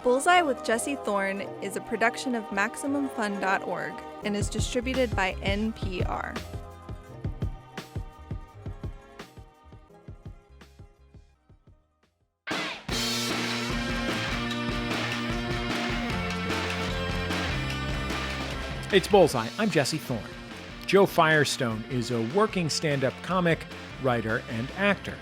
Bullseye with Jesse Thorn is a production of MaximumFun.org and is distributed by NPR. It's Bullseye. I'm Jesse Thorn. Jo Firestone is a working stand-up comic, writer, and actor.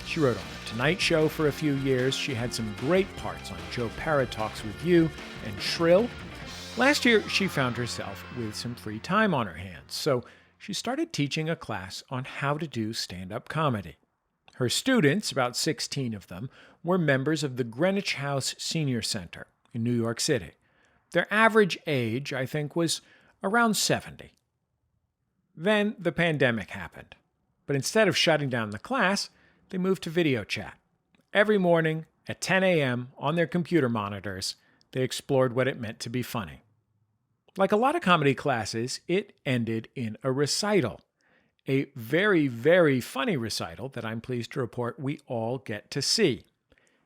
She wrote on The Tonight Show for a few years. She had some great parts on Joe Pera Talks With You and Shrill. Last year, she found herself with some free time on her hands, so she started teaching a class on how to do stand-up comedy. Her students, about 16 of them, were members of the Greenwich House Senior Center in New York City. Their average age, I think, was around 70. Then the pandemic happened. But instead of shutting down the class, they moved to video chat. Every morning at 10 a.m. on their computer monitors, they explored what it meant to be funny. Like a lot of comedy classes, it ended in a recital. A very, very funny recital that I'm pleased to report we all get to see.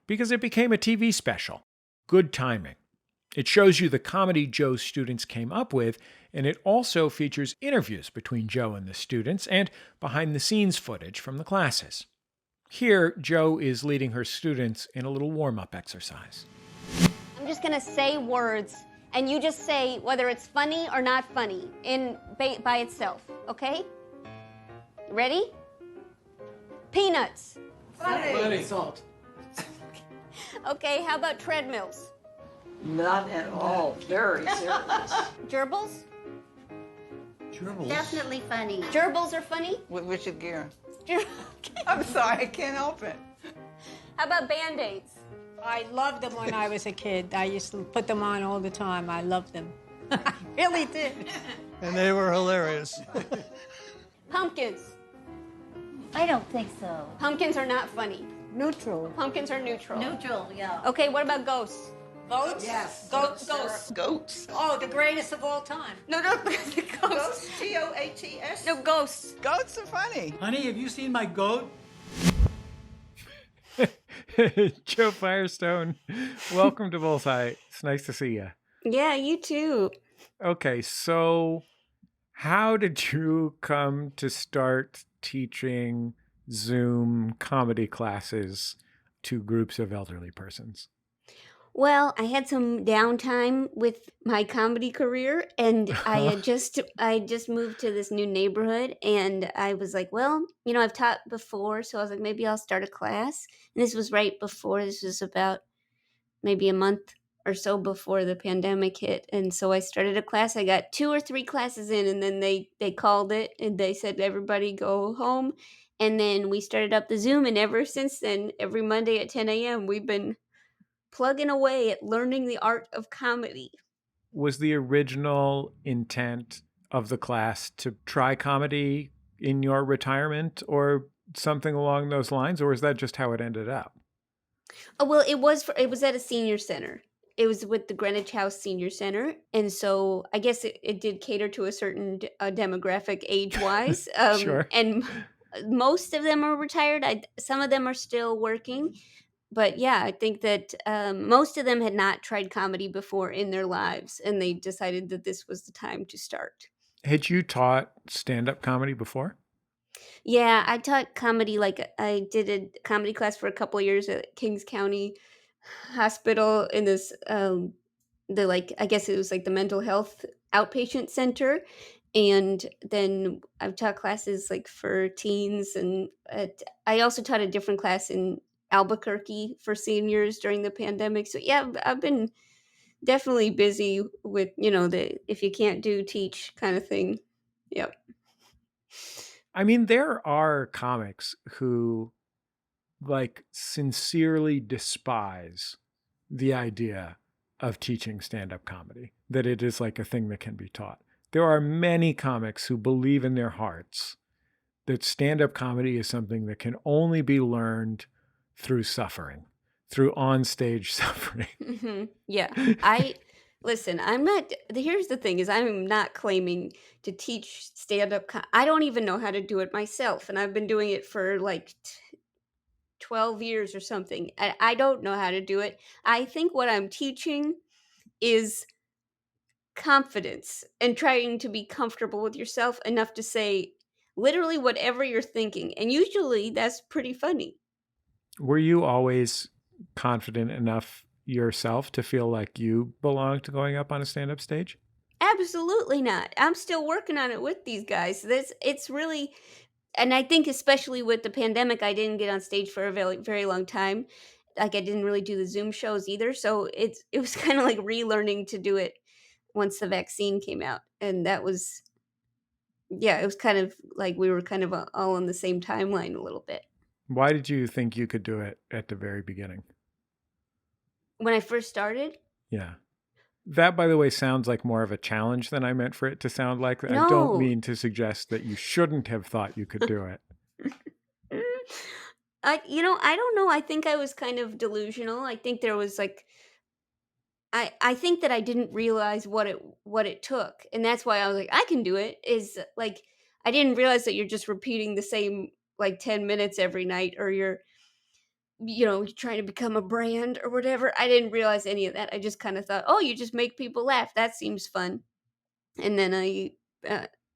Because it became a TV special. Good timing. It shows you the comedy Joe's students came up with, and it also features interviews between Joe and the students and behind-the-scenes footage from the classes. Here, Joe is leading her students in a little warm-up exercise. I'm just going to say words, and you just say whether it's funny or not funny by itself, okay? Ready? Peanuts. Funny. Salt. Okay, how about treadmills? Not at all. Very serious. Gerbils? Gerbils? Definitely funny. Gerbils are funny? With Richard Gere. Okay. I'm sorry, I can't help it. How about Band-Aids? I loved them when I was a kid. I used to put them on all the time. I loved them. I really did. And they were hilarious. Pumpkins. I don't think so. Pumpkins are not funny. Neutral. Pumpkins are neutral. Neutral, yeah. Okay, what about ghosts? Goats? Yes. Ghosts. Goats. Oh, the greatest of all time. No, the ghosts. Goats? G-O-A-T-S? No, ghosts. Goats are funny. Honey, have you seen my goat? Jo Firestone, welcome to Bullseye. It's nice to see you. Yeah, you too. Okay, so how did you come to start teaching Zoom comedy classes to groups of elderly persons? Well, I had some downtime with my comedy career, and I just moved to this new neighborhood, and I was like, well, I've taught before, so I was like, maybe I'll start a class. And this was right before, this was about maybe a month or so before the pandemic hit, and so I started a class. I got 2 or 3 classes in, and then they called it, and they said, everybody go home, and then we started up the Zoom, and ever since then, every Monday at 10 a.m., we've been plugging away at learning the art of comedy. Was the original intent of the class to try comedy in your retirement or something along those lines, or is that just how it ended up? Oh, well, it was at a senior center. It was with the Greenwich House Senior Center, and so I guess it did cater to a certain demographic age-wise. Sure. And most of them are retired. Some of them are still working. But yeah, I think that most of them had not tried comedy before in their lives, and they decided that this was the time to start. Had you taught stand-up comedy before? Yeah, I taught comedy. Like I did a comedy class for a couple of years at Kings County Hospital in this, I guess it was like the mental health outpatient center. And then I've taught classes like for teens, and I also taught a different class in Albuquerque for seniors during the pandemic. So yeah, I've been definitely busy with, the if you can't do, teach kind of thing. Yep. I mean, there are comics who sincerely despise the idea of teaching stand-up comedy, that it is like a thing that can be taught. There are many comics who believe in their hearts that stand-up comedy is something that can only be learned through suffering, through onstage suffering. Mm-hmm. Yeah. Listen, here's the thing is I'm not claiming to teach stand-up. I don't even know how to do it myself. And I've been doing it for 12 years or something. I don't know how to do it. I think what I'm teaching is confidence and trying to be comfortable with yourself enough to say literally whatever you're thinking. And usually that's pretty funny. Were you always confident enough yourself to feel like you belonged to going up on a stand-up stage? Absolutely not. I'm still working on it with these guys. It's really, and I think especially with the pandemic, I didn't get on stage for a very, very long time. Like I didn't really do the Zoom shows either. So it was kind of like relearning to do it once the vaccine came out. And that was, yeah, it was kind of like we were kind of all on the same timeline a little bit. Why did you think you could do it at the very beginning? When I first started, Yeah. That, by the way, sounds like more of a challenge than I meant for it to sound like. I No. don't mean to suggest that you shouldn't have thought you could do it. I don't know. I think I was kind of delusional. I think there was like I think that I didn't realize what it took. And that's why I was like, I can do it. Is like I didn't realize that you're just repeating the same like 10 minutes every night, or you're trying to become a brand or whatever. I didn't realize any of that. I just kind of thought, oh, you just make people laugh. That seems fun. And then I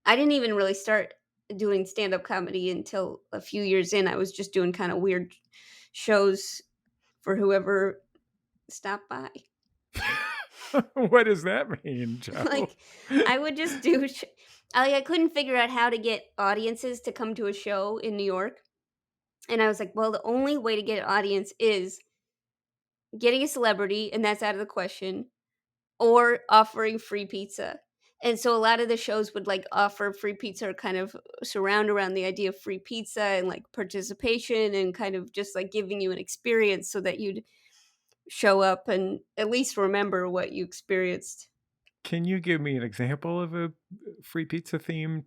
didn't even really start doing stand-up comedy until a few years in. I was just doing kind of weird shows for whoever stopped by. What does that mean, Joe? Like I would just do I couldn't figure out how to get audiences to come to a show in New York. And I was like, well, the only way to get an audience is getting a celebrity, and that's out of the question, or offering free pizza. And so a lot of the shows would like offer free pizza, or kind of surround around the idea of free pizza and like participation, and kind of just like giving you an experience so that you'd show up and at least remember what you experienced. Can you give me an example of a free pizza themed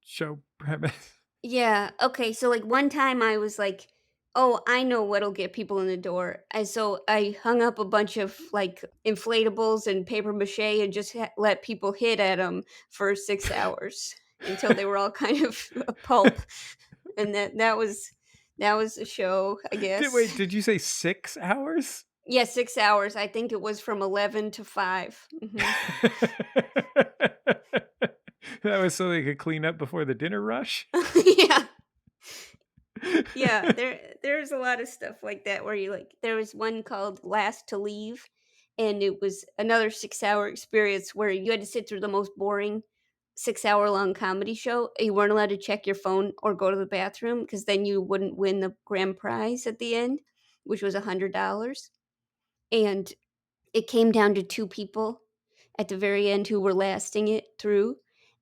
show premise? Yeah. Okay. So like one time I was like, oh, I know what'll get people in the door. And so I hung up a bunch of like inflatables and paper mache and just let people hit at them for 6 hours until they were all kind of a pulp. And that was the show, I guess. Wait, did you say 6 hours? Yeah, 6 hours. I think it was from 11 to 5. That was so they could clean up before the dinner rush? Yeah. Yeah, there's a lot of stuff like that where you like there was one called Last to Leave, and it was another 6-hour experience where you had to sit through the most boring 6-hour long comedy show. You weren't allowed to check your phone or go to the bathroom because then you wouldn't win the grand prize at the end, which was $100. And it came down to 2 people at the very end who were lasting it through.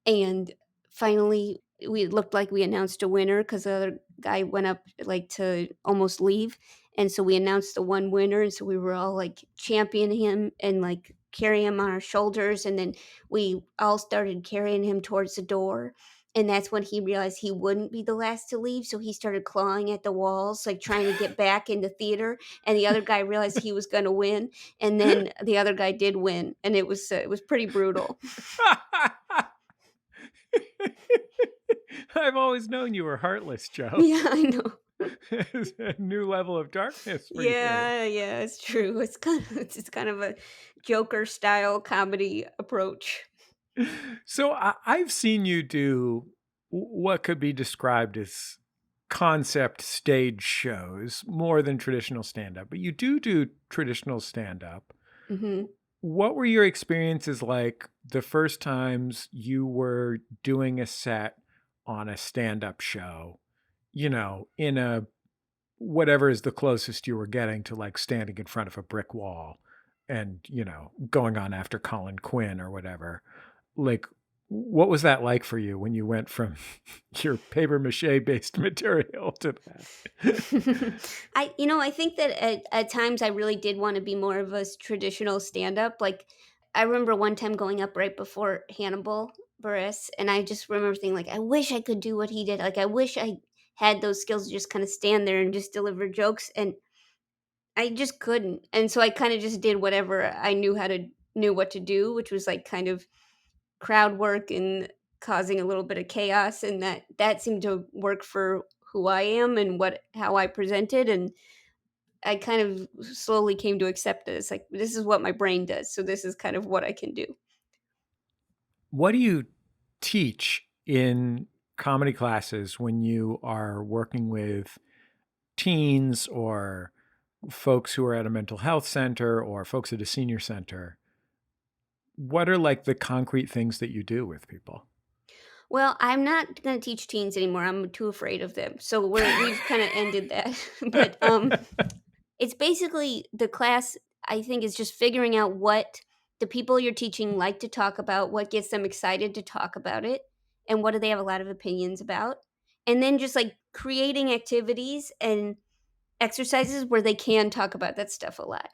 And finally, we looked like we announced a winner because the other guy went up like to almost leave. And so we announced the one winner. And so we were all like championing him and like carrying him on our shoulders. And then we all started carrying him towards the door. And that's when he realized he wouldn't be the last to leave. So he started clawing at the walls, like trying to get back in the theater. And the other guy realized he was going to win. And then the other guy did win. And it was pretty brutal. I've always known you were heartless, Joe. Yeah, I know. It's a new level of darkness for you. Yeah, it's true. It's kind of a Joker style comedy approach. So I've seen you do what could be described as concept stage shows more than traditional stand-up, but you do traditional stand-up. Hmm. What were your experiences like the first times you were doing a set on a stand-up show, in a whatever is the closest you were getting to like standing in front of a brick wall and, going on after Colin Quinn or whatever? Like, what was that like for you when you went from your paper mache based material to that? I think that at times I really did want to be more of a traditional stand-up. Like I remember one time going up right before Hannibal Buress, and I just remember thinking like, I wish I could do what he did. Like I wish I had those skills to just kind of stand there and just deliver jokes, and I just couldn't. And so I kind of just did whatever I knew what to do, which was like kind of crowd work and causing a little bit of chaos, and that seemed to work for who I am and how I presented, and I kind of slowly came to accept it. It's like, this is what my brain does, so this is kind of what I can do. What do you teach in comedy classes when you are working with teens or folks who are at a mental health center or folks at a senior center? What are like the concrete things that you do with people? Well, I'm not going to teach teens anymore. I'm too afraid of them. So we've kind of ended that. But it's basically the class, I think, is just figuring out what the people you're teaching like to talk about, what gets them excited to talk about it, and what do they have a lot of opinions about. And then just like creating activities and exercises where they can talk about that stuff a lot.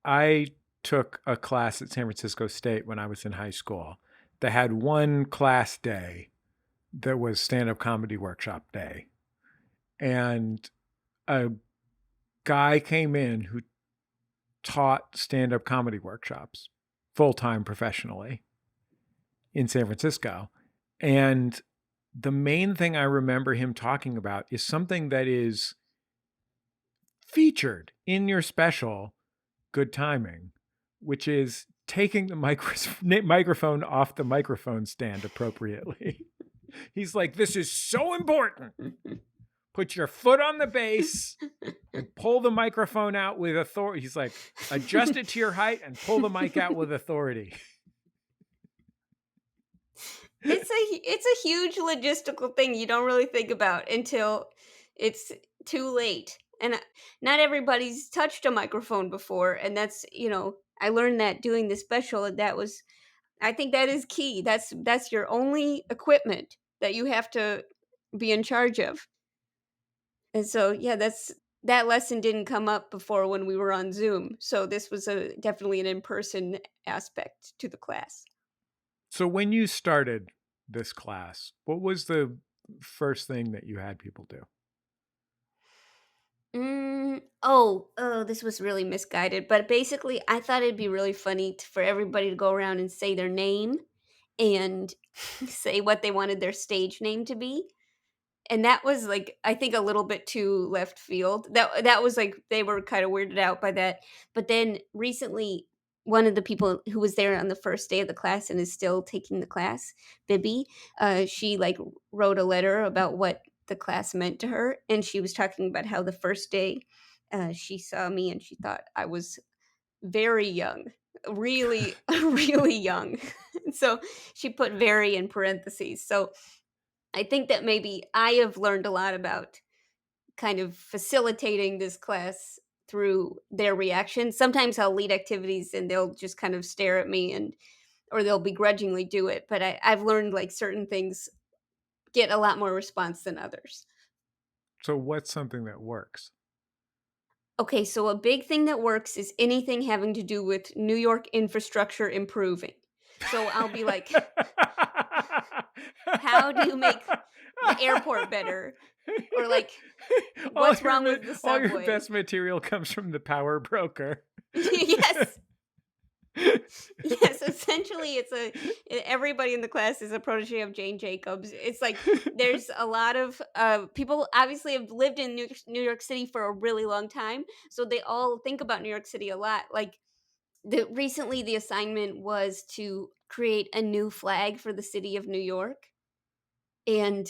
I took a class at San Francisco State when I was in high school that had one class day that was stand-up comedy workshop day. And a guy came in who taught stand-up comedy workshops full-time professionally in San Francisco. And the main thing I remember him talking about is something that is featured in your special, Good Timing, which is taking the microphone off the microphone stand appropriately. He's like, this is so important. Put your foot on the base and pull the microphone out with authority. He's like, adjust it to your height and pull the mic out with authority. It's a huge logistical thing you don't really think about until it's too late. And not everybody's touched a microphone before, and that's, I learned that doing the special, and I think that is key. That's your only equipment that you have to be in charge of. And so, yeah, that lesson didn't come up before when we were on Zoom. So this was definitely an in-person aspect to the class. So when you started this class, what was the first thing that you had people do? This was really misguided. But basically, I thought it'd be really funny for everybody to go around and say their name and say what they wanted their stage name to be. And that was like, I think, a little bit too left field. That was like, they were kind of weirded out by that. But then recently, one of the people who was there on the first day of the class and is still taking the class, Bibby, she like wrote a letter about what the class meant to her, and she was talking about how the first day she saw me and she thought I was very young, really, really young. So she put very in parentheses. So I think that maybe I have learned a lot about kind of facilitating this class through their reaction. Sometimes I'll lead activities and they'll just kind of stare at me or they'll begrudgingly do it. But I've learned like certain things get a lot more response than others. So what's something that works? Okay, so a big thing that works is anything having to do with New York infrastructure improving. So I'll be like, how do you make the airport better? Or like, what's wrong with the subway? All your best material comes from the power broker. Yes. Yes, essentially everybody in the class is a protege of Jane Jacobs. It's like there's a lot of people obviously have lived in New York City for a really long time, so they all think about New York City a lot. Like recently the assignment was to create a new flag for the city of New York, and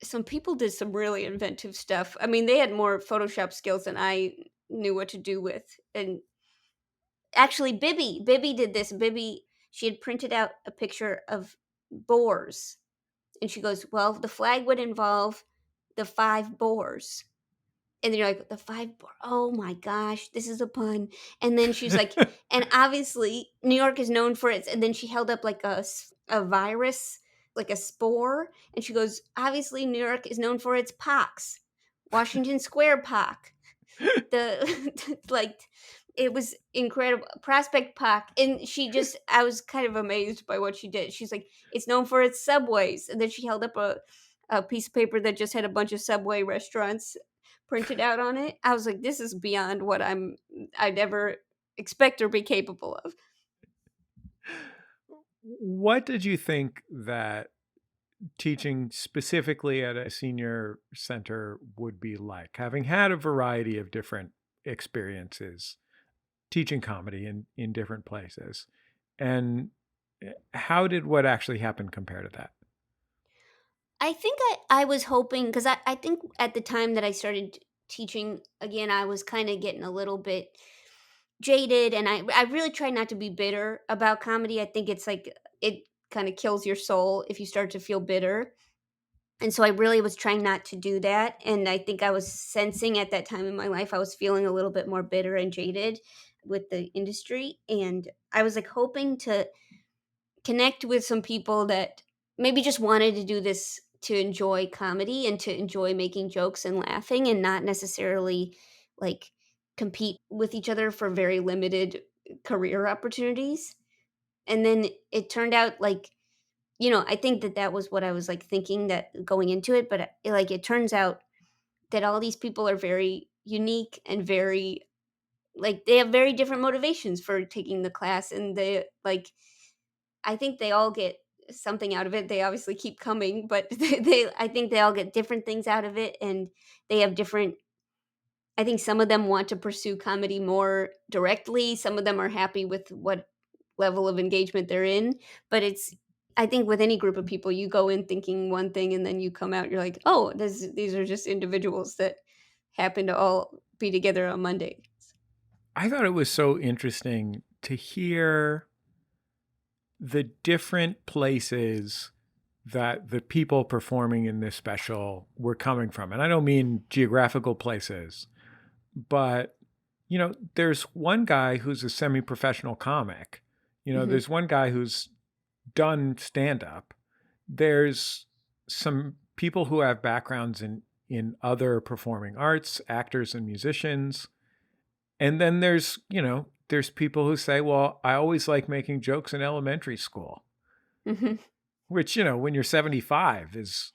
some people did some really inventive stuff. I mean, they had more Photoshop skills than I knew what to do with. And actually, Bibby did this. Bibby, she had printed out a picture of boars. And she goes, well, the flag would involve the 5 boars. And then you're like, the 5 boars. Oh my gosh, this is a pun. And then she's like, and obviously, New York is known for its, and then she held up like a virus, like a spore. And she goes, obviously, New York is known for its pox. Washington Square pock. Like, it was incredible. Prospect Park. And I was kind of amazed by what she did. She's like, it's known for its subways. And then she held up a piece of paper that just had a bunch of Subway restaurants printed out on it. I was like, this is beyond what I'd ever expect or be capable of. What did you think that teaching specifically at a senior center would be like, having had a variety of different experiences teaching comedy in different places. And how did what actually happened compare to that? I think I was hoping, because I think at the time that I started teaching again, I was kind of getting a little bit jaded, and I really try not to be bitter about comedy. I think it's like it kind of kills your soul if you start to feel bitter. And so I really was trying not to do that. And I think I was sensing at that time in my life, I was feeling a little bit more bitter and jaded with the industry. And I was like hoping to connect with some people that maybe just wanted to do this to enjoy comedy and to enjoy making jokes and laughing, and not necessarily like compete with each other for very limited career opportunities. And then it turned out like, I think that that was what I was like thinking that going into it, but like it turns out that all these people are very unique and very like they have very different motivations for taking the class, and they like I think they all get something out of it. They obviously keep coming, but they I think they all get different things out of it, and they have different. I think some of them want to pursue comedy more directly. Some of them are happy with what level of engagement they're in, but it's I think with any group of people, you go in thinking one thing and then you come out, you're like, oh, these are just individuals that happen to all be together on Monday. I thought it was so interesting to hear the different places that the people performing in this special were coming from. And I don't mean geographical places, but, there's one guy who's a semi-professional comic. Mhm. There's one guy who's done stand-up. There's some people who have backgrounds in other performing arts, actors and musicians. And then there's people who say, well, I always like making jokes in elementary school, Mhm. which, when you're 75 is,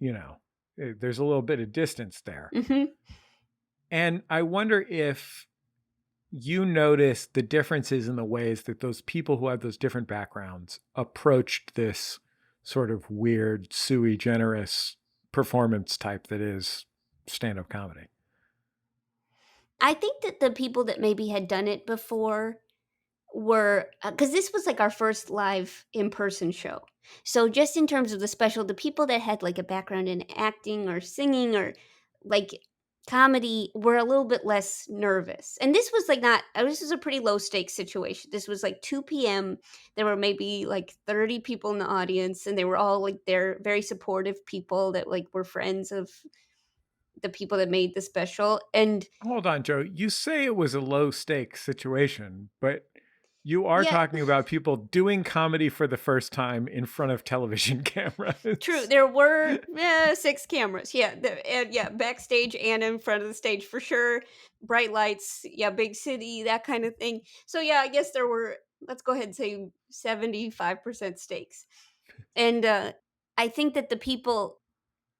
there's a little bit of distance there. Mhm. And I wonder if you notice the differences in the ways that those people who have those different backgrounds approached this sort of weird, sui generis performance type that is stand-up comedy. I think that the people that maybe had done it before were because this was like our first live in-person show. So just in terms of the special, the people that had like a background in acting or singing or like comedy were a little bit less nervous. And this was like not this was a pretty low stakes situation. This was like 2 p.m. There were maybe like 30 people in the audience, and they were all like they're very supportive people that like were friends of the people that made the special. And Hold on, Joe. You say it was a low stakes situation, but you are yeah, talking about people doing comedy for the first time in front of television cameras. true. There were 6 cameras. Yeah, and yeah, backstage and in front of the stage for sure. Bright lights. Yeah, big city, that kind of thing. So yeah, I guess there were. Let's go ahead and say 75% stakes. And I think that the people,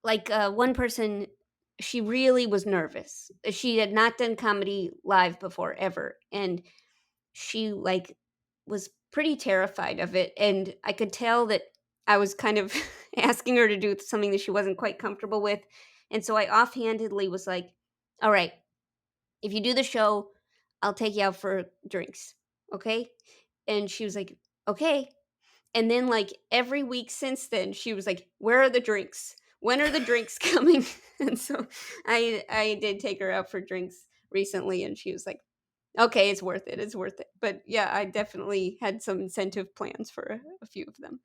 like one person, she really was nervous. She had not done comedy live before ever, and she like was pretty terrified of it, and I could tell that I was kind of asking her to do something that she wasn't quite comfortable with. And so I offhandedly was like, all right, if you do the show, I'll take you out for drinks, okay? And she was like, okay. And then like every week since then she was like, where are the drinks, when are the drinks coming? And so I did take her out for drinks recently, and she was like, okay, it's worth it. It's worth it. But yeah, I definitely had some incentive plans for a few of them.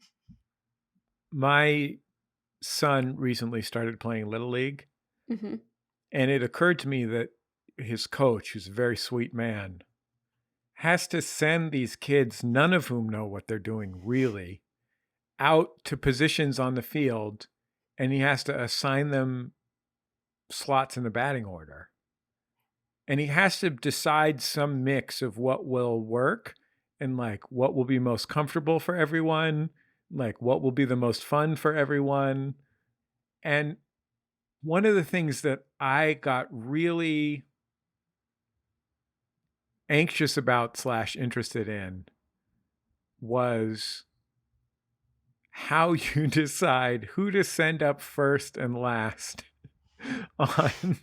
My son recently started playing Little League, Hmm. and it occurred to me that his coach, who's a very sweet man, has to send these kids, none of whom know what they're doing really, out to positions on the field, and he has to assign them slots in the batting order. And he has to decide some mix of what will work and like what will be most comfortable for everyone, like what will be the most fun for everyone. And one of the things that I got really anxious about / interested in was how you decide who to send up first and last on.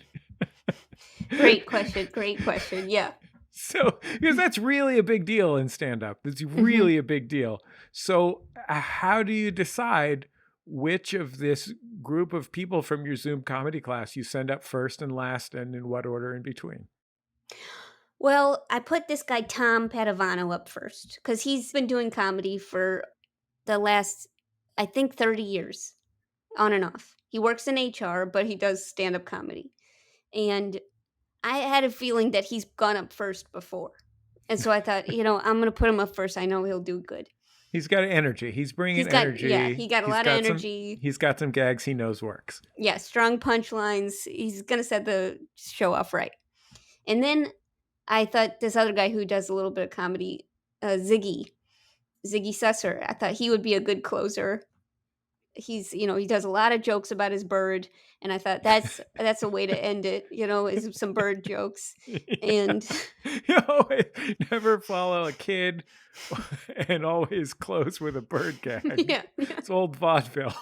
Great question. Great question. Yeah. So, because that's really a big deal in stand-up. It's Mm-hmm. really a big deal. So, how do you decide which of this group of people from your Zoom comedy class you send up first and last, and in what order in between? Well, I put this guy Tom Padovano up first because he's been doing comedy for the last, I think, 30 years, on and off. He works in HR, but he does stand-up comedy. And I had a feeling that he's gone up first before. And so I thought, I'm going to put him up first. I know he'll do good. He's got energy. He's bringing energy. Yeah, he got a lot of energy. He's got some gags he knows works. Yeah, strong punchlines. He's going to set the show off right. And then I thought this other guy who does a little bit of comedy, Ziggy Susser, I thought he would be a good closer. He's, he does a lot of jokes about his bird, and I thought that's a way to end it, is some bird jokes. And you always never follow a kid and always close with a bird gag. Yeah. It's old vaudeville.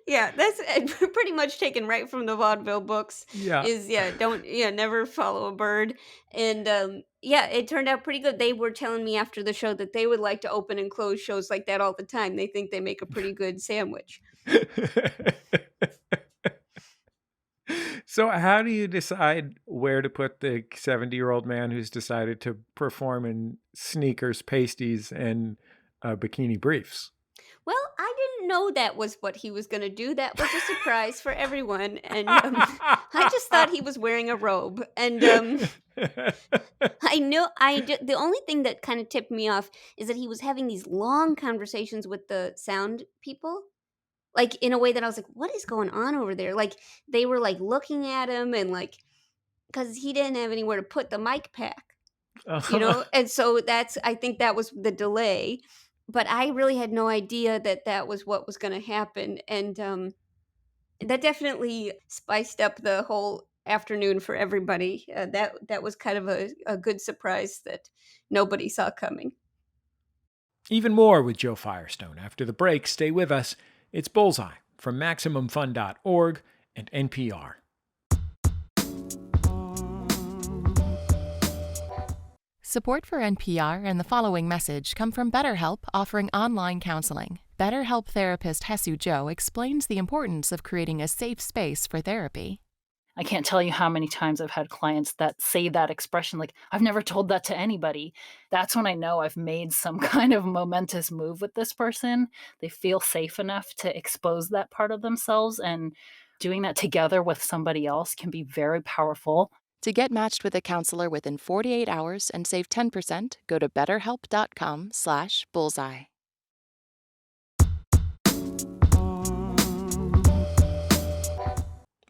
Yeah, that's pretty much taken right from the vaudeville books. Yeah. Never follow a bird. And it turned out pretty good. They were telling me after the show that they would like to open and close shows like that all the time. They think they make a pretty good sandwich. So how do you decide where to put the 70-year-old man who's decided to perform in sneakers, pasties, and bikini briefs? Well, I didn't know that was what he was going to do. That was a surprise for everyone. And I just thought he was wearing a robe. And the only thing that kind of tipped me off is that he was having these long conversations with the sound people. Like, in a way that I was like, what is going on over there? Like, they were, like, looking at him and, like, because he didn't have anywhere to put the mic pack, And so I think that was the delay. But I really had no idea that was what was going to happen. And that definitely spiced up the whole afternoon for everybody. That was kind of a good surprise that nobody saw coming. Even more with Jo Firestone. After the break, stay with us. It's Bullseye from MaximumFun.org and NPR. Support for NPR and the following message come from BetterHelp, offering online counseling. BetterHelp therapist Hesu Jo explains the importance of creating a safe space for therapy. I can't tell you how many times I've had clients that say that expression, like, I've never told that to anybody. That's when I know I've made some kind of momentous move with this person. They feel safe enough to expose that part of themselves, and doing that together with somebody else can be very powerful. To get matched with a counselor within 48 hours and save 10%, go to betterhelp.com/bullseye.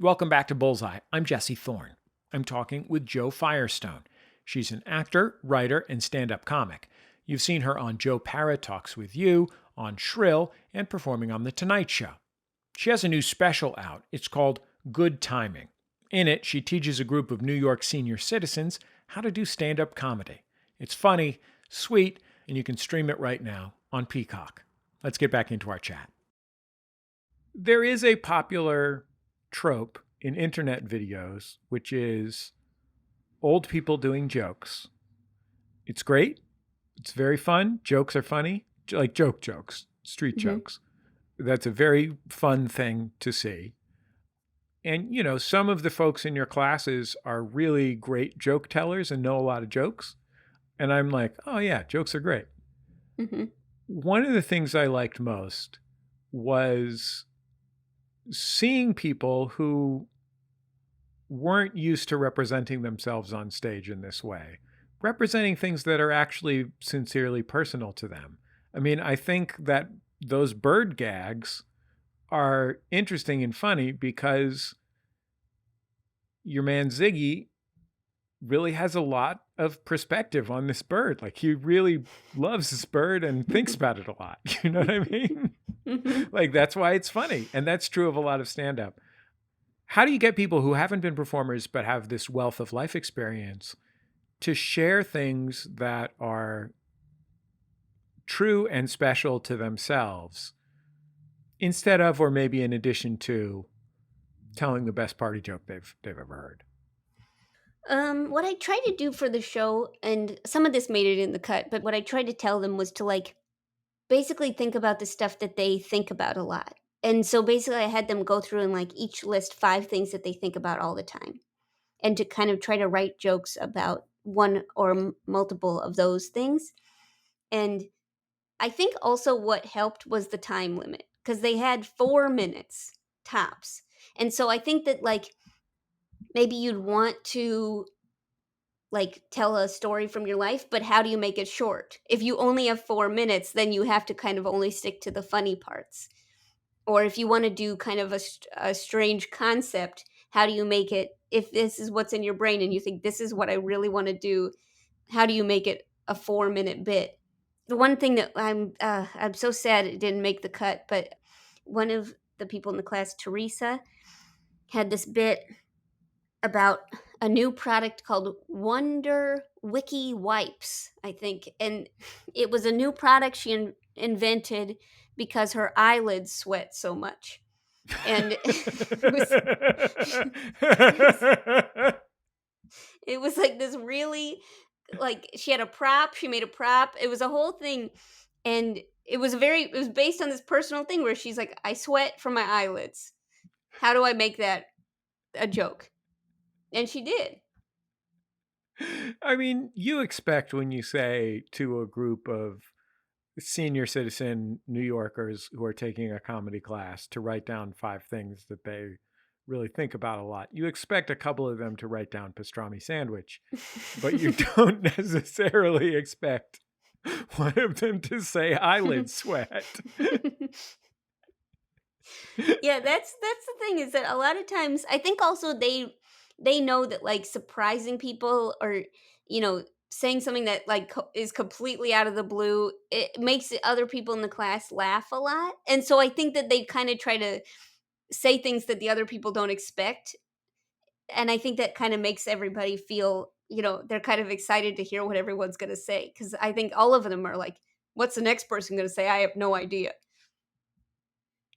Welcome back to Bullseye. I'm Jesse Thorn. I'm talking with Jo Firestone. She's an actor, writer, and stand-up comic. You've seen her on Joe Pera Talks With You, on Shrill, and performing on The Tonight Show. She has a new special out. It's called Good Timing. In it, she teaches a group of New York senior citizens how to do stand-up comedy. It's funny, sweet, and you can stream it right now on Peacock. Let's get back into our chat. There is a popular trope in internet videos, which is old people doing jokes. It's great. It's very fun. Jokes are funny, like jokes, street jokes. That's a very fun thing to see. And, some of the folks in your classes are really great joke tellers and know a lot of jokes. And I'm like, oh yeah, jokes are great. Mm-hmm. One of the things I liked most was seeing people who weren't used to representing themselves on stage in this way, representing things that are actually sincerely personal to them. I mean, I think that those bird gags are interesting and funny because your man Ziggy really has a lot of perspective on this bird. Like, he really loves this bird and thinks about it a lot. You know what I mean? Like, that's why it's funny. And that's true of a lot of stand-up. How do you get people who haven't been performers but have this wealth of life experience to share things that are true and special to themselves instead of, or maybe in addition to, telling the best party joke they've ever heard? What I tried to do for the show, and some of this made it in the cut, but what I tried to tell them was to like basically think about the stuff that they think about a lot. And so basically I had them go through and like each list 5 things that they think about all the time, and to kind of try to write jokes about one or multiple of those things. And I think also what helped was the time limit, because they had 4 minutes tops. And so I think that like maybe you'd want to like tell a story from your life, but how do you make it short? If you only have 4 minutes, then you have to kind of only stick to the funny parts. Or if you want to do kind of a strange concept, how do you make it? If this is what's in your brain and you think this is what I really want to do, how do you make it a 4 minute bit? The one thing that I'm so sad it didn't make the cut, but one of the people in the class, Teresa, had this bit about a new product called Wonder Wiki Wipes, I think. And it was a new product she invented because her eyelids sweat so much. And it was like this really, like, she had a prop, she made a prop. It was a whole thing. And it was based on this personal thing where she's like, I sweat from my eyelids. How do I make that a joke? And she did. I mean, you expect when you say to a group of senior citizen New Yorkers who are taking a comedy class to write down 5 things that they really think about a lot, you expect a couple of them to write down pastrami sandwich, but you don't necessarily expect one of them to say eyelid sweat. Yeah, that's the thing, is that a lot of times I think also they know that like surprising people, or saying something that like is completely out of the blue, it makes the other people in the class laugh a lot. And so I think that they kind of try to say things that the other people don't expect. And I think that kind of makes everybody feel, they're kind of excited to hear what everyone's going to say, cuz I think all of them are like, what's the next person going to say? I have no idea.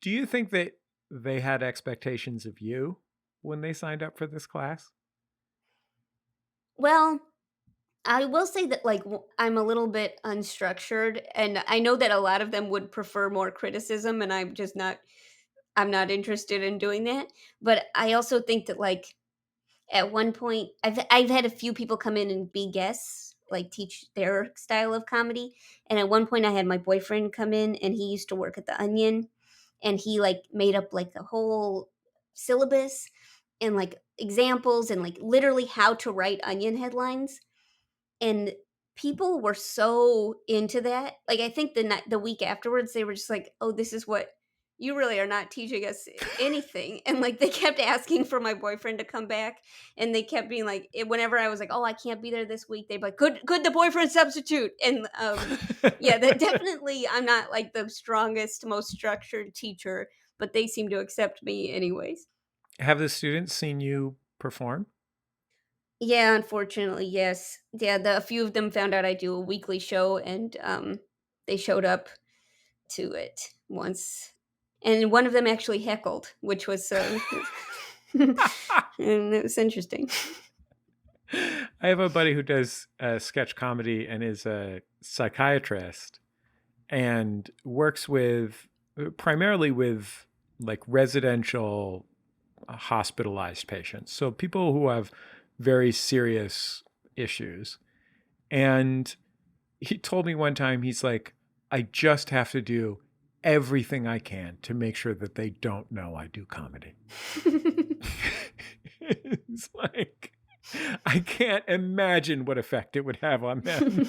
Do you think that they had expectations of you when they signed up for this class? Well, I will say that like I'm a little bit unstructured, and I know that a lot of them would prefer more criticism, and I'm not interested in doing that. But I also think that like at one point I've had a few people come in and be guests, like teach their style of comedy. And at one point I had my boyfriend come in, and he used to work at the Onion, and he like made up like a whole syllabus and like examples and like literally how to write Onion headlines. And people were so into that. Like, I think the week afterwards, they were just like, "Oh, this is what you really are not teaching us anything." And like, they kept asking for my boyfriend to come back, and they kept being like, whenever I was like, "Oh, I can't be there this week," they'd be like, "Could the boyfriend substitute?" And yeah, that definitely, I'm not like the strongest, most structured teacher, but they seem to accept me anyways. Have the students seen you perform? Yeah, unfortunately, yes. Yeah, a few of them found out I do a weekly show, and they showed up to it once, and one of them actually heckled, which was and it was interesting. I have a buddy who does sketch comedy and is a psychiatrist and works with primarily with like residential hospitalized patients. So people who have very serious issues. And he told me one time, he's like, I just have to do everything I can to make sure that they don't know I do comedy. It's like, I can't imagine what effect it would have on them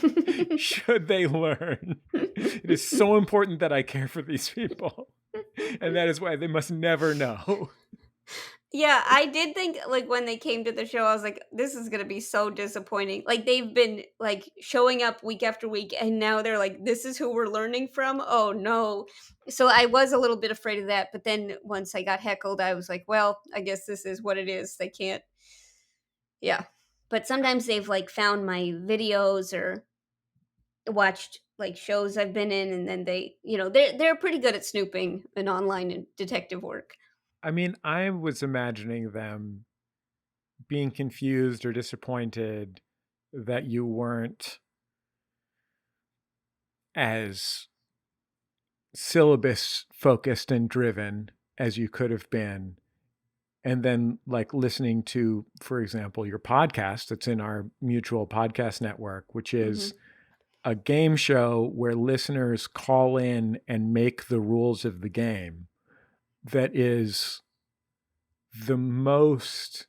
should they learn. It is so important that I care for these people. And that is why they must never know. Yeah, I did think like when they came to the show, I was like, this is gonna be so disappointing. Like, they've been like showing up week after week, and now they're like, this is who we're learning from. Oh no. So I was a little bit afraid of that, but then once I got heckled, I was like, well, I guess this is what it is. They can't. Yeah. But sometimes they've like found my videos or watched like shows I've been in, and then they're pretty good at snooping and online and detective work. I mean, I was imagining them being confused or disappointed that you weren't as syllabus focused and driven as you could have been. And then like listening to, for example, your podcast that's in our mutual podcast network, which is a game show where listeners call in and make the rules of the game, that is the most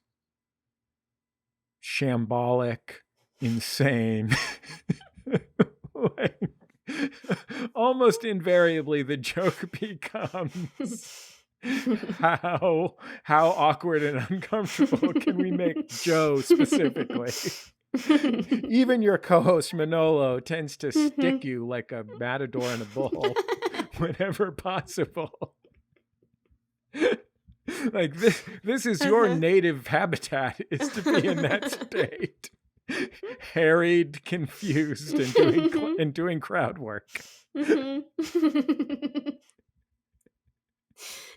shambolic, insane, like, almost invariably the joke becomes how awkward and uncomfortable can we make Joe specifically. Even your co-host Manolo tends to stick you like a matador in a bull whenever possible. Like this is your native habitat, is to be in that state, harried, confused, and doing crowd work.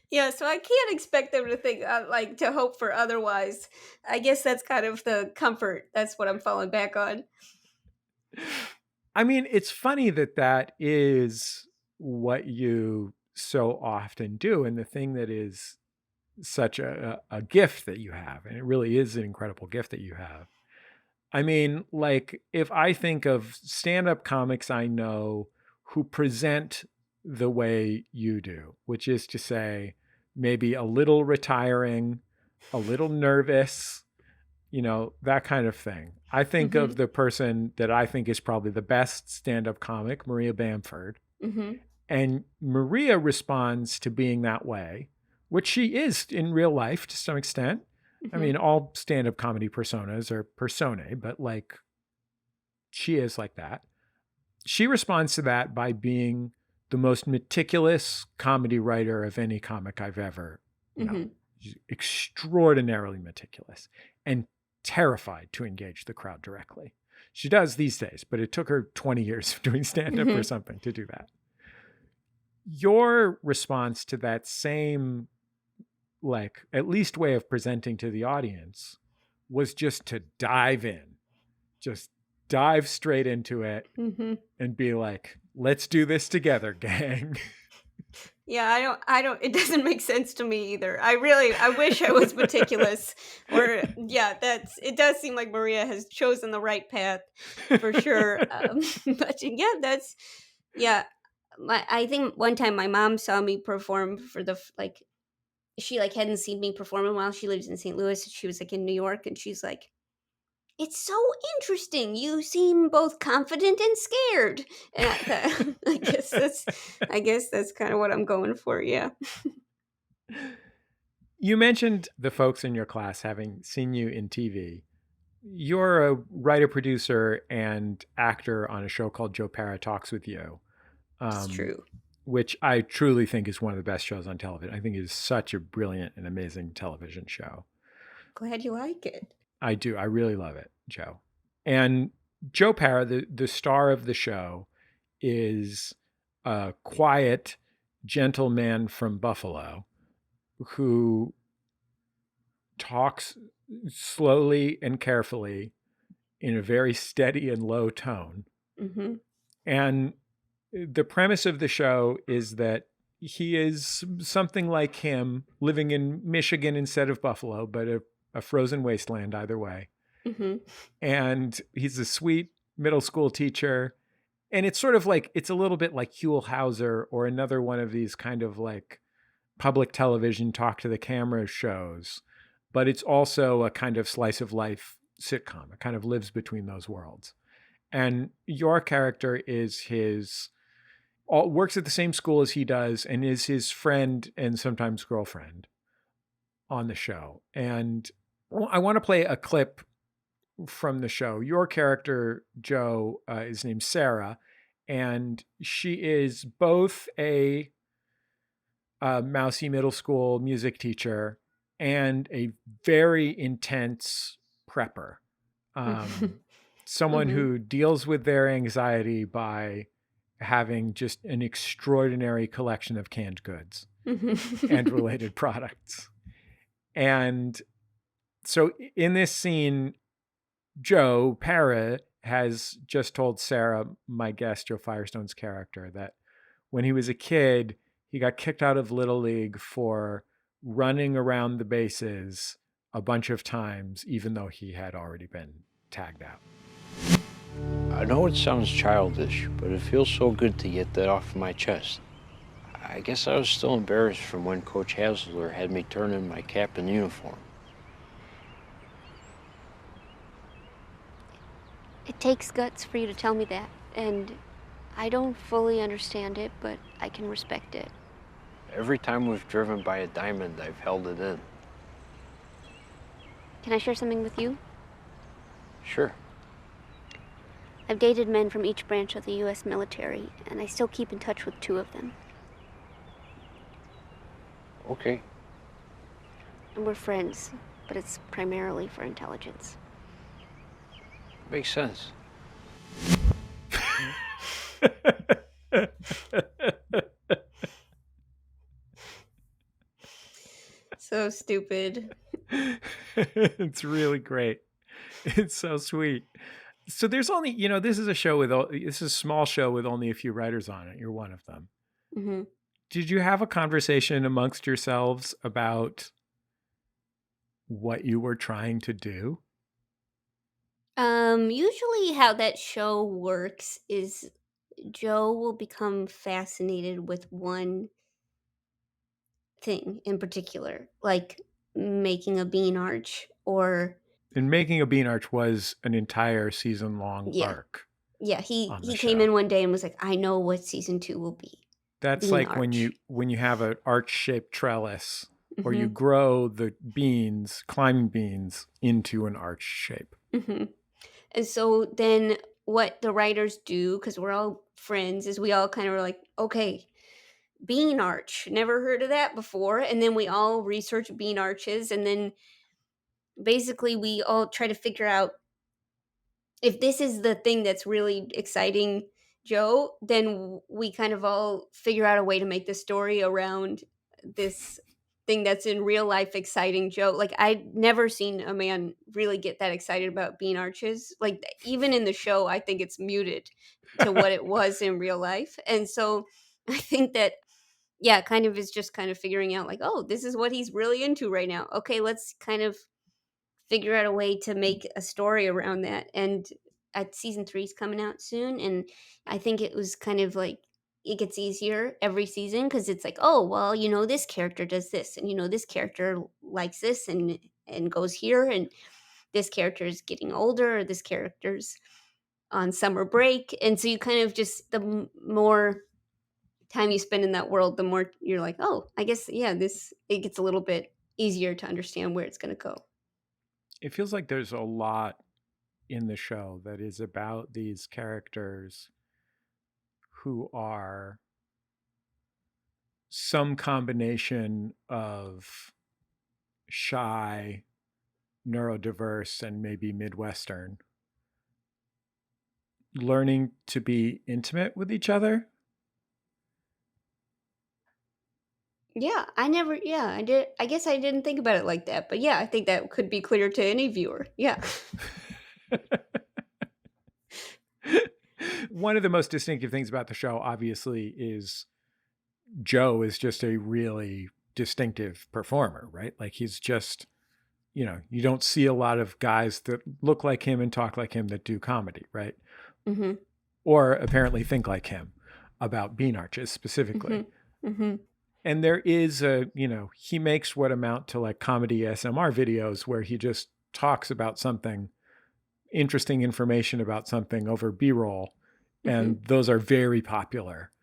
Yeah, so I can't expect them to think like to hope for otherwise. I guess that's kind of the comfort. That's what I'm falling back on. I mean, it's funny that is what you so often do, and the thing that is such a gift that you have, and it really is an incredible gift that you have. I mean, like, if I think of stand-up comics I know who present the way you do, which is to say maybe a little retiring, a little nervous, that kind of thing. I think of the person that I think is probably the best stand-up comic, Maria Bamford. And Maria responds to being that way, which she is in real life to some extent. I mean, all stand-up comedy personas are personae, but like she is like that. She responds to that by being the most meticulous comedy writer of any comic I've ever known. She's extraordinarily meticulous and terrified to engage the crowd directly. She does these days, but it took her 20 years of doing stand-up or something to do that. Your response to that same, like, at least way of presenting to the audience was just to dive in, just dive straight into it and be like, let's do this together, gang. Yeah, it doesn't make sense to me either. I wish I was meticulous, or it does seem like Maria has chosen the right path for sure. But I think one time my mom saw me perform for she like hadn't seen me perform in a while. She lives in St. Louis. She was like in New York, and she's like, "It's so interesting. You seem both confident and scared." And I guess that's kind of what I'm going for. Yeah. You mentioned the folks in your class having seen you in TV. You're a writer, producer, and actor on a show called Jo Pera Talks With You. It's true. Which I truly think is one of the best shows on television. I think it is such a brilliant and amazing television show. Glad you like it. I do. I really love it, Joe. And Joe Pera, the star of the show, is a quiet, gentle man from Buffalo who talks slowly and carefully in a very steady and low tone. And the premise of the show is that he is something like him, living in Michigan instead of Buffalo, but a frozen wasteland either way. And he's a sweet middle school teacher. And it's sort of like, it's a little bit like Huell Hauser or another one of these kind of like public television talk to the camera shows. But it's also a kind of slice of life sitcom. It kind of lives between those worlds. And your character is works at the same school as he does and is his friend and sometimes girlfriend on the show. And I want to play a clip from the show. Your character, Joe, is named Sarah, and she is both a mousy middle school music teacher and a very intense prepper. Someone who deals with their anxiety by having just an extraordinary collection of canned goods Mhm. and related products. And so in this scene, Joe Pera has just told Sarah, my guest, Jo Firestone's character, that when he was a kid, he got kicked out of Little League for running around the bases a bunch of times, even though he had already been tagged out. I know it sounds childish, but it feels so good to get that off my chest. I guess I was still embarrassed from when Coach Hassler had me turn in my cap and uniform. It takes guts for you to tell me that, and I don't fully understand it, but I can respect it. Every time we've driven by a diamond, I've held it in. Can I share something with you? Sure. I've dated men from each branch of the U.S. military, and I still keep in touch with 2 of them. Okay. And we're friends, but it's primarily for intelligence. Makes sense. So stupid. It's really great. It's so sweet. So there's only, this is a small show with only a few writers on it. You're one of them. Mm-hmm. Did you have a conversation amongst yourselves about what you were trying to do? Usually how that show works is Joe will become fascinated with one thing in particular, like making a bean arch or And making a bean arch was an entire season-long Yeah. arc. yeah, he On the came show. in one day and was like, I know what season 2 will be. That's Bean like when arch. you have an arch-shaped trellis, or you Mhm. grow the climbing beans, into an arch shape. Mm-hmm. And so then what the writers do, because we're all friends, is we all kind of were like, okay, bean arch, never heard of that before. And then we all research bean arches, and then basically we all try to figure out if this is the thing that's really exciting Joe, then we kind of all figure out a way to make the story around this thing that's in real life exciting Joe. Like, I'd never seen a man really get that excited about bean arches. Like, even in the show, I think it's muted to what it was in real life. And so I think that, yeah, kind of is just kind of figuring out, like, oh, this is what he's really into right now. Okay, let's kind of figure out a way to make a story around that. And season 3 is coming out soon, and I think it was kind of like it gets easier every season because it's like, oh well, this character does this, and this character likes this and goes here, and this character is getting older, or this character's on summer break, and so you kind of just more time you spend in that world, the more you're like, oh, I guess it gets a little bit easier to understand where it's going to go. It feels like there's a lot in the show that is about these characters who are some combination of shy, neurodiverse, and maybe Midwestern, learning to be intimate with each other. Yeah, I did. I guess I didn't think about it like that, but yeah, I think that could be clear to any viewer. Yeah. One of the most distinctive things about the show, obviously, is Joe is just a really distinctive performer, right? Like, he's just, you don't see a lot of guys that look like him and talk like him that do comedy, right? Mm-hmm. Or apparently think like him about bean arches specifically. Mm-hmm. Mm-hmm. And there is he makes what amount to like comedy ASMR videos where he just talks about something, interesting information about something over B-roll. And those are very popular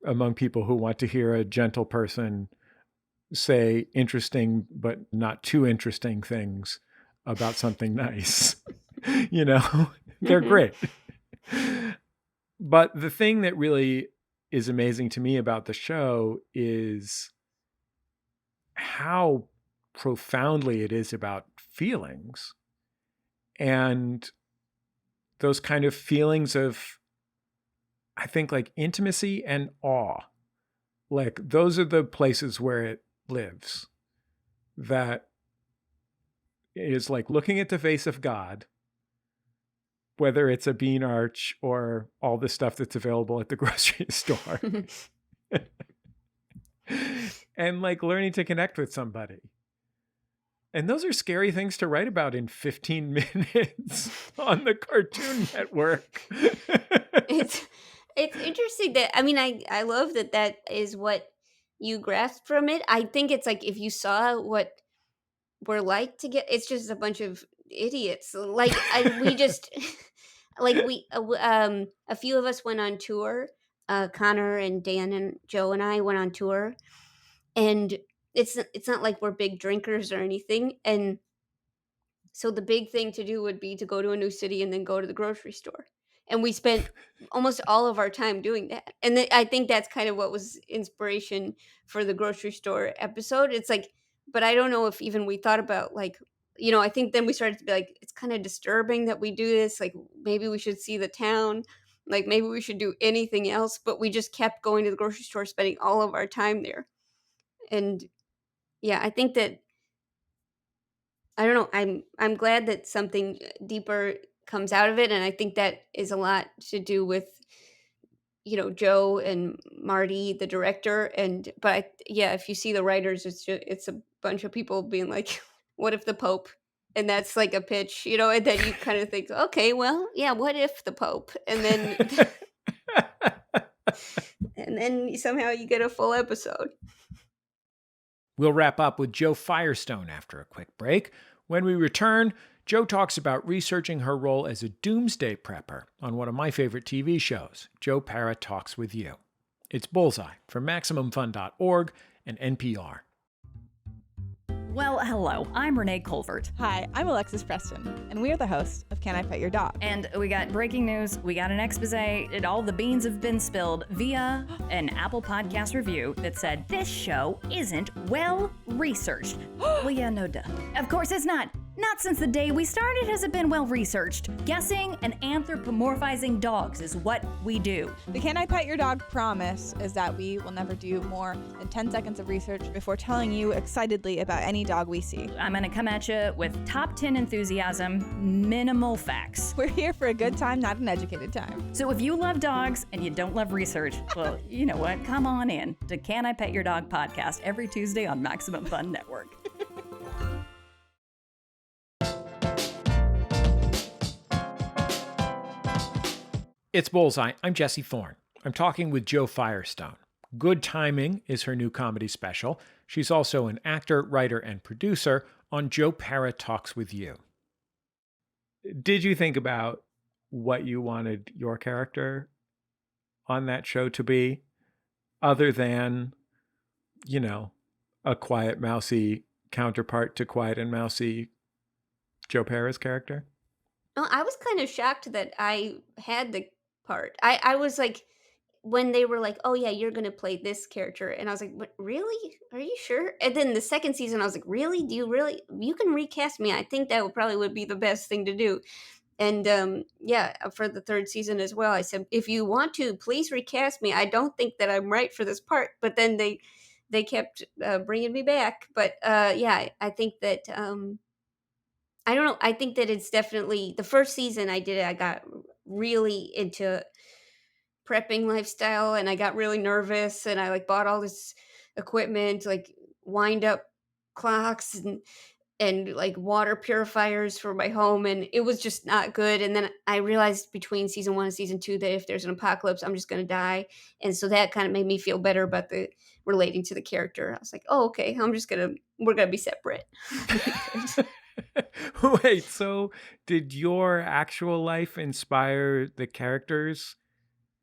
among people who want to hear a gentle person say interesting, but not too interesting things about something nice. They're great. But the thing that really is amazing to me about the show is how profoundly it is about feelings, and those kind of feelings of I think like intimacy and awe, like those are the places where it lives. That is like looking at the face of God, whether it's a bean arch or all the stuff that's available at the grocery store. And like learning to connect with somebody. And those are scary things to write about in 15 minutes on the Cartoon Network. It's interesting that, I mean, I love that is what you grasp from it. I think it's like if you saw what we're like to get, it's just a bunch of idiots. Like we just like a few of us went on tour. Connor and Dan and Joe and I went on tour, and it's not like we're big drinkers or anything. And so the big thing to do would be to go to a new city and then go to the grocery store. And we spent almost all of our time doing that. And I think that's kind of what was inspiration for the grocery store episode. It's like, but I don't know if even we thought about like, I think then we started to be like, it's kind of disturbing that we do this. Like maybe we should see the town. Like maybe we should do anything else. But we just kept going to the grocery store, spending all of our time there. And yeah, I think that I don't know. I'm glad that something deeper comes out of it, and I think that is a lot to do with Joe and Marty, the director, yeah, if you see the writers, it's a bunch of people being like, "What if the Pope?" And that's like a pitch, and then you kind of think, "Okay, well, yeah, what if the Pope?" And then and then somehow you get a full episode. We'll wrap up with Jo Firestone after a quick break. When we return, Jo talks about researching her role as a doomsday prepper on one of my favorite TV shows, Joe Pera Talks With You. It's Bullseye from MaximumFun.org and NPR. Well, hello, I'm Renee Colvert. Hi, I'm Alexis Preston, and we are the hosts of Can I Pet Your Dog? And we got breaking news, we got an expose, and all the beans have been spilled via an Apple Podcast review that said this show isn't well researched. Well, yeah, no duh. Of course it's not. Not since the day we started has it been well researched. Guessing and anthropomorphizing dogs is what we do. The Can I Pet Your Dog promise is that we will never do more than 10 seconds of research before telling you excitedly about any dog we see. I'm gonna come at you with top 10 enthusiasm, minimal facts. We're here for a good time, not an educated time. So if you love dogs and you don't love research, well, you know what? Come on in to Can I Pet Your Dog podcast every Tuesday on Maximum Fun Network. It's Bullseye. I'm Jesse Thorn. I'm talking with Jo Firestone. Good Timing is her new comedy special. She's also an actor, writer, and producer on Joe Pera Talks With You. Did you think about what you wanted your character on that show to be, other than, a quiet, mousy counterpart to quiet and mousy Joe Pera's character? No, I was kind of shocked that I had the part. I was like, when they were like, "Oh yeah, you're gonna play this character," and I was like, "But really? Are you sure?" And then the second season, I was like, "Really? Do you really? You can recast me. I think that would be the best thing to do." And yeah, for the third season as well, I said, "If you want to, please recast me. I don't think that I'm right for this part." But then they kept bringing me back. But yeah, I think that I don't know. I think that it's definitely the first season I did it. I got really into prepping lifestyle, and I got really nervous, and I like bought all this equipment, like wind up clocks and like water purifiers for my home, and it was just not good. And then I realized between season 1 and season 2 that if there's an apocalypse, I'm just going to die. And so that kind of made me feel better about the relating to the character. I was like, "Oh, okay, we're going to be separate." Wait, so did your actual life inspire the characters'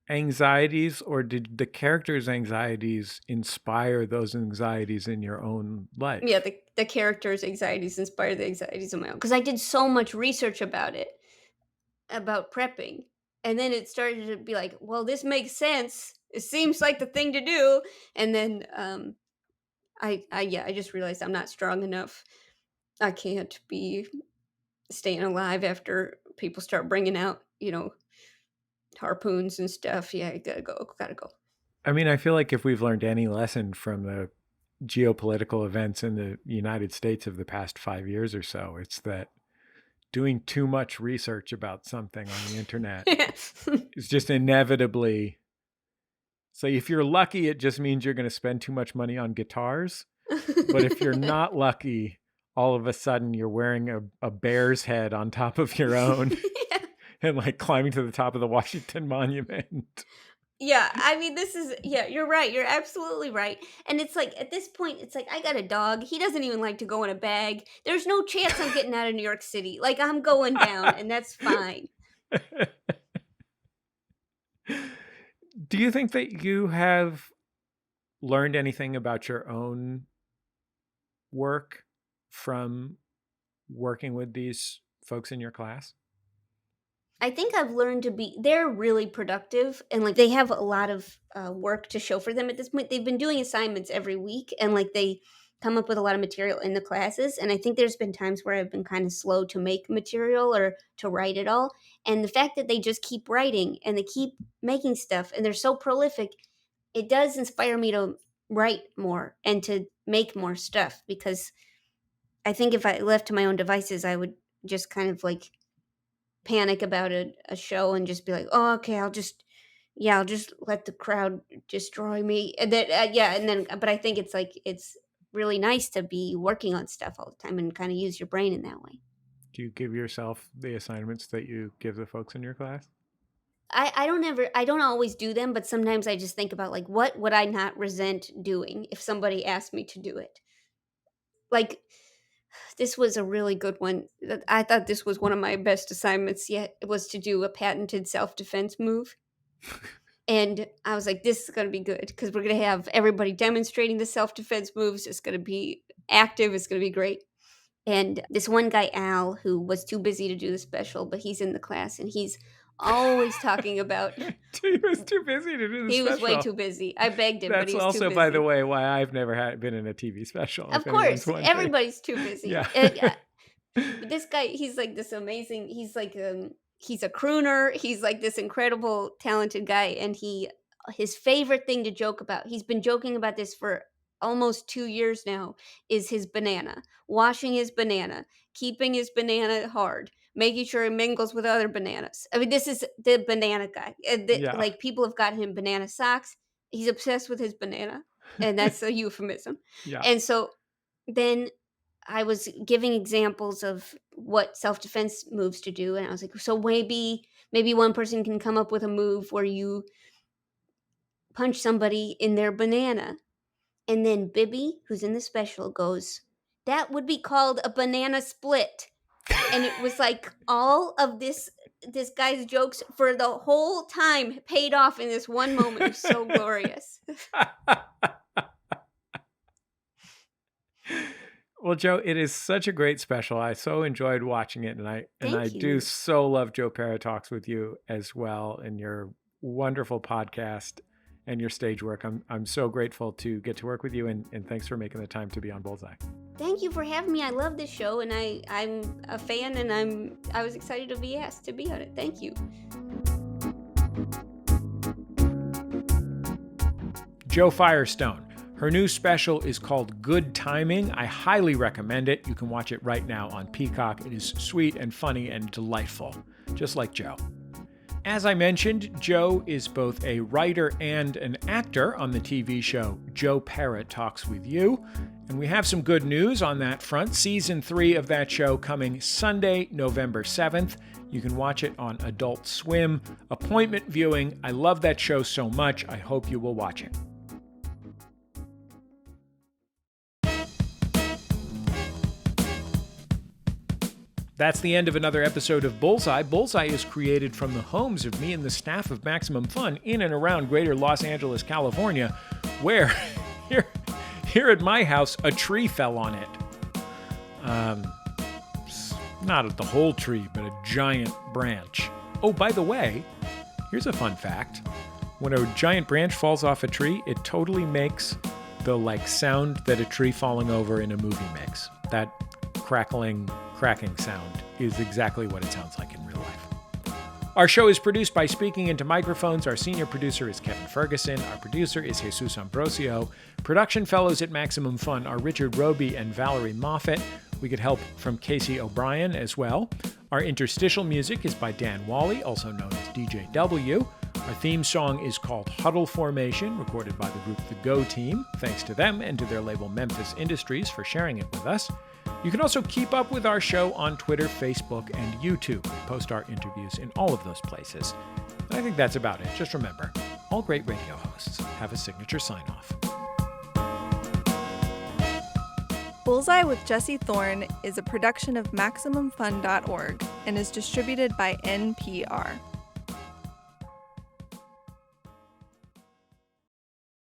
anxieties, or did the characters' anxieties inspire those anxieties in your own life? Yeah, the characters' anxieties inspire the anxieties of my own. Because I did so much research about it, about prepping. And then it started to be like, well, this makes sense. It seems like the thing to do. And then I just realized I'm not strong enough. I can't be staying alive after people start bringing out, harpoons and stuff. Yeah, you gotta go. I mean, I feel like if we've learned any lesson from the geopolitical events in the United States of the past 5 years or so, it's that doing too much research about something on the internet is just inevitably. So if you're lucky, it just means you're going to spend too much money on guitars. But if you're not lucky, all of a sudden you're wearing a bear's head on top of your own and like climbing to the top of the Washington Monument. Yeah, I mean, you're right. You're absolutely right. And it's like, at this point, it's like, I got a dog. He doesn't even like to go in a bag. There's no chance I'm getting out of New York City. Like, I'm going down, and that's fine. Do you think that you have learned anything about your own work from working with these folks in your class? I think I've learned they're really productive, and like they have a lot of work to show for them at this point. They've been doing assignments every week, and like they come up with a lot of material in the classes. And I think there's been times where I've been kind of slow to make material or to write it all. And the fact that they just keep writing and they keep making stuff and they're so prolific, it does inspire me to write more and to make more stuff, because I think if I left to my own devices, I would just kind of like panic about a show and just be like, oh, okay, I'll just let the crowd destroy me. And then, but I think it's really nice to be working on stuff all the time and kind of use your brain in that way. Do you give yourself the assignments that you give the folks in your class? I don't always do them, but sometimes I just think about like, what would I not resent doing if somebody asked me to do it? Like, this was a really good one. I thought this was one of my best assignments yet. It was to do a patented self-defense move. And I was like, this is going to be good, because we're going to have everybody demonstrating the self-defense moves. It's going to be active. It's going to be great. And this one guy, Al, who was too busy to do the special, but he's in the class, and he's always talking about... He was too busy to do the He special. was way too busy. I begged him, but he was That's too also, busy. by the way, why I've never been in a TV special. Of course, everybody's too busy. Yeah. But this guy, he's like this amazing, he's like, he's a crooner. He's like this incredible, talented guy. And his favorite thing to joke about, he's been joking about this for almost 2 years now, is his banana. Washing his banana, keeping his banana hard, making sure it mingles with other bananas. I mean, this is the banana guy. Like, people have got him banana socks. He's obsessed with his banana. And that's a euphemism. Yeah. And so then I was giving examples of what self-defense moves to do. And I was like, so maybe one person can come up with a move where you punch somebody in their banana. And then Bibby, who's in the special, goes, that would be called a banana split. And it was like all of this guy's jokes for the whole time paid off in this one moment. It was so glorious. Well, Joe, it is such a great special. I so enjoyed watching it, and I do so love Joe Pera Talks With You as well, and your wonderful podcast and your stage work. I'm so grateful to get to work with you, and thanks for making the time to be on Bullseye. Thank you for having me. I love this show, and I'm a fan, and I was excited to be asked to be on it. Thank you. Jo Firestone. Her new special is called Good Timing. I highly recommend it. You can watch it right now on Peacock. It is sweet and funny and delightful, just like Jo. As I mentioned, Jo is both a writer and an actor on the TV show Joe Pera Talks With You. And we have some good news on that front. Season 3 of that show coming Sunday, November 7th. You can watch it on Adult Swim. Appointment viewing. I love that show so much. I hope you will watch it. That's the end of another episode of Bullseye. Bullseye is created from the homes of me and the staff of Maximum Fun in and around greater Los Angeles, California, where here at my house, a tree fell on it. Not the whole tree, but a giant branch. Oh, by the way, here's a fun fact. When a giant branch falls off a tree, it totally makes the sound that a tree falling over in a movie makes. That cracking sound is exactly what it sounds like in real life. Our show is produced by Speaking Into Microphones. Our senior producer is Kevin Ferguson. Our producer is Jesus Ambrosio. Production fellows at Maximum Fun are Richard Roby and Valerie Moffett. We get help from Casey O'Brien as well. Our interstitial music is by Dan Wally, also known as DJ W. Our theme song is called Huddle Formation, recorded by the group The Go Team. Thanks to them and to their label Memphis Industries for sharing it with us. You can also keep up with our show on Twitter, Facebook, and YouTube. We post our interviews in all of those places. And I think that's about it. Just remember, all great radio hosts have a signature sign-off. Bullseye with Jesse Thorn is a production of MaximumFun.org and is distributed by NPR.